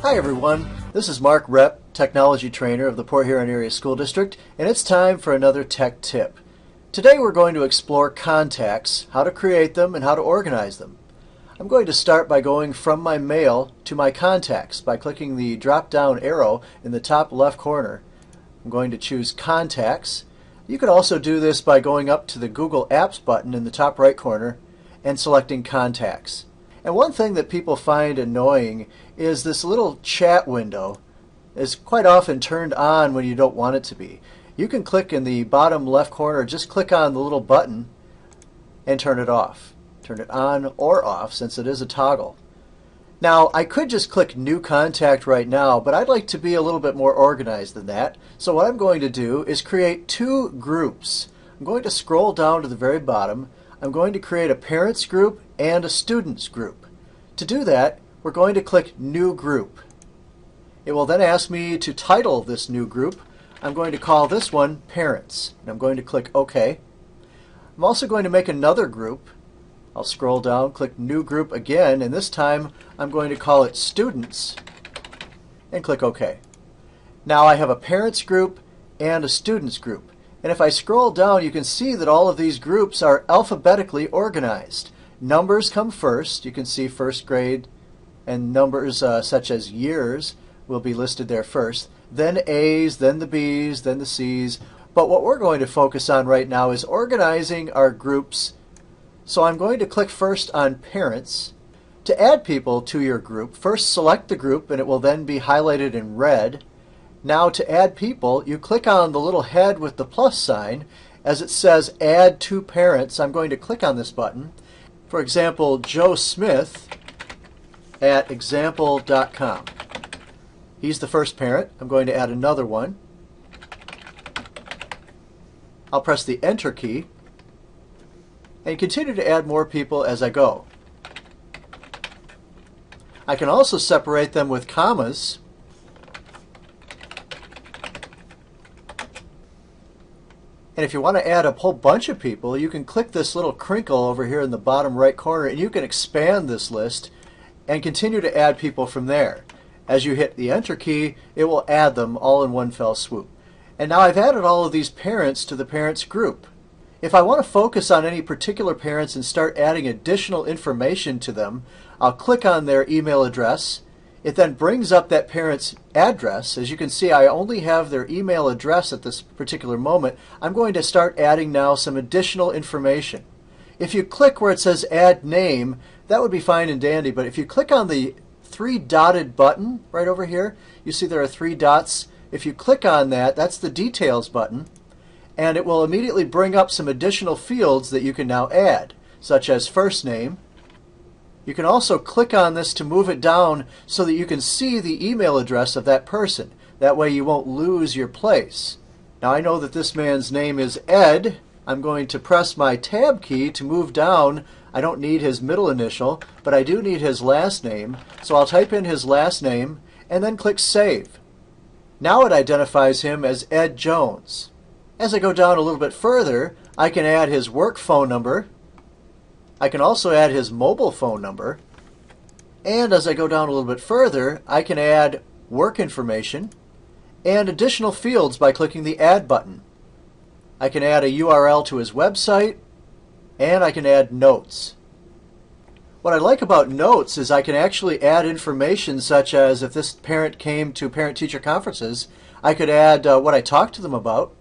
Hi everyone, this is Mark Rep, Technology Trainer of the Port Huron Area School District, and it's time for another tech tip. Today we're going to explore contacts, how to create them, and how to organize them. I'm going to start by going from my mail to my contacts by clicking the drop-down arrow in the top left corner. I'm going to choose Contacts. You could also do this by going up to the Google Apps button in the top right corner and selecting Contacts. And one thing that people find annoying is this little chat window is quite often turned on when you don't want it to be. You can click in the bottom left corner, just click on the little button and turn it off. Turn it on or off since it is a toggle. Now I could just click New Contact right now, but I'd like to be a little bit more organized than that. So what I'm going to do is create two groups. I'm going to scroll down to the very bottom. I'm going to create a parents group and a students group. To do that, we're going to click New Group. It will then ask me to title this new group. I'm going to call this one Parents, and I'm going to click OK. I'm also going to make another group. I'll scroll down, click New Group again, and this time I'm going to call it Students, and click OK. Now I have a Parents group and a Students group. And if I scroll down, you can see that all of these groups are alphabetically organized. Numbers come first. You can see first grade, and numbers such as years will be listed there first. Then A's, then the B's, then the C's. But what we're going to focus on right now is organizing our groups. So I'm going to click first on Parents. To add people to your group, first select the group, and it will then be highlighted in red. Now to add people, you click on the little head with the plus sign. As it says Add to Parents, I'm going to click on this button. For example, Joe Smith at example.com. He's the first parent. I'm going to add another one. I'll press the Enter key and continue to add more people as I go. I can also separate them with commas. And if you want to add a whole bunch of people, you can click this little crinkle over here in the bottom right corner, and you can expand this list and continue to add people from there. As you hit the Enter key, it will add them all in one fell swoop. And now I've added all of these parents to the parents group. If I want to focus on any particular parents and start adding additional information to them, I'll click on their email address. It then brings up that parent's address. As you can see, I only have their email address at this particular moment. I'm going to start adding now some additional information. If you click where it says Add Name, that would be fine and dandy, but if you click on the three dotted button right over here, you see there are three dots. If you click on that, that's the Details button, and it will immediately bring up some additional fields that you can now add, such as first name. You can also click on this to move it down so that you can see the email address of that person. That way you won't lose your place. Now I know that this man's name is Ed. I'm going to press my Tab key to move down. I don't need his middle initial, but I do need his last name. So I'll type in his last name and then click Save. Now it identifies him as Ed Jones. As I go down a little bit further, I can add his work phone number. I can also add his mobile phone number. And as I go down a little bit further, I can add work information and additional fields by clicking the Add button. I can add a URL to his website, and I can add notes. What I like about notes is I can actually add information such as if this parent came to parent-teacher conferences, I could add what I talked to them about.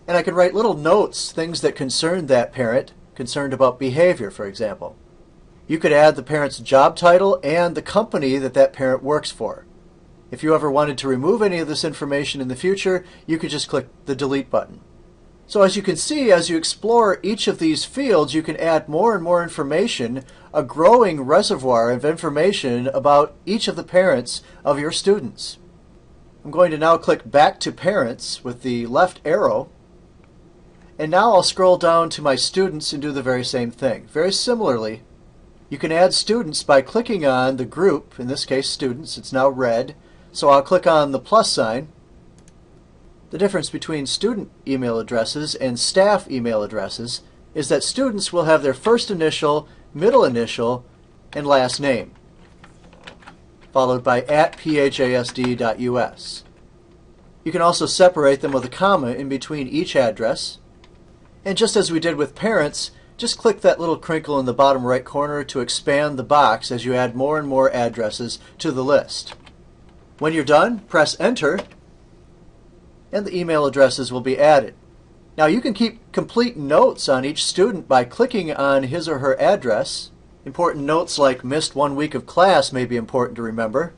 And I can write little notes, things that concern that parent, concerned about behavior, for example. You could add the parent's job title and the company that that parent works for. If you ever wanted to remove any of this information in the future, you could just click the Delete button. So as you can see, as you explore each of these fields, you can add more and more information, a growing reservoir of information about each of the parents of your students. I'm going to now click Back to Parents with the left arrow. And now I'll scroll down to my students and do the very same thing. Very similarly, you can add students by clicking on the group, in this case students. It's now red, so I'll click on the plus sign. The difference between student email addresses and staff email addresses is that students will have their first initial, middle initial, and last name. followed by @phasd.us. You can also separate them with a comma in between each address. And just as we did with parents, just click that little crinkle in the bottom right corner to expand the box as you add more and more addresses to the list. When you're done, press Enter, and the email addresses will be added. Now you can keep complete notes on each student by clicking on his or her address. Important notes like missed 1 week of class may be important to remember,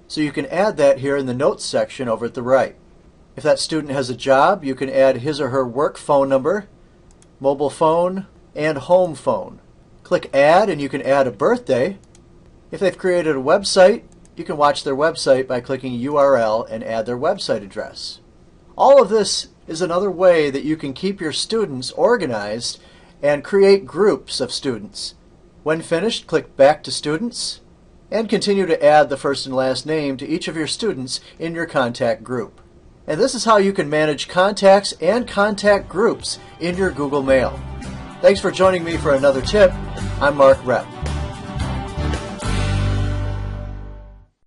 so you can add that here in the Notes section over at the right. If that student has a job, you can add his or her work phone number, mobile phone, and home phone. Click Add and you can add a birthday. If they've created a website, you can watch their website by clicking URL and add their website address. All of this is another way that you can keep your students organized and create groups of students. When finished, click Back to Students and continue to add the first and last name to each of your students in your contact group. And this is how you can manage contacts and contact groups in your Google Mail. Thanks for joining me for another tip. I'm Mark Rep.